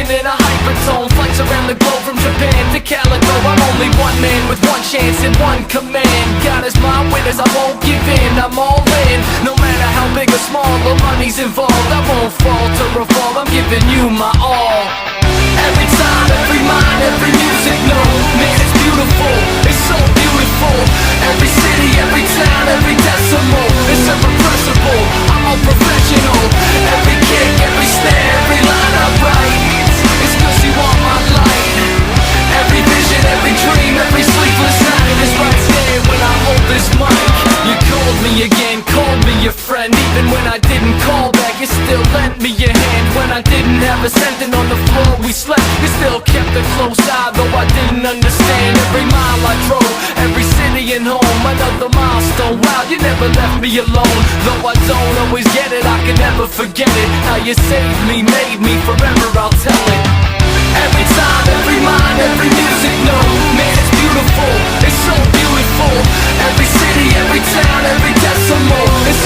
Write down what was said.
living in a hypertone. Flights around the globe from Japan to Calico. I'm only one man with one chance and one command. God is my witness, I won't give in, I'm all in. No matter how big or small, the money's involved. I won't falter or fall, I'm giving you my all. Every time, every mind, every music note. Man, it's beautiful, it's so beautiful. Every city, every town, every decimal. It's irrepressible, I'm all professional. Every kick, every snare, every line I write, it's cause you want my light. Every vision, every dream, every sleepless night is right there when I hold this mic. You called me again, called me your friend. Even when I didn't call back, you still lent me your hand. When I didn't have a cent and on the floor we slept, you still kept a close eye, though I didn't understand. Every mile I drove, every city and home, another milestone. Wow, you never left me alone. Though I don't always get it, I can never forget it. How you saved me, made me, forever I'll tell it. Every time, every mind, every music note. Man, it's beautiful, it's so beautiful. Every city, every town, every decimal. It's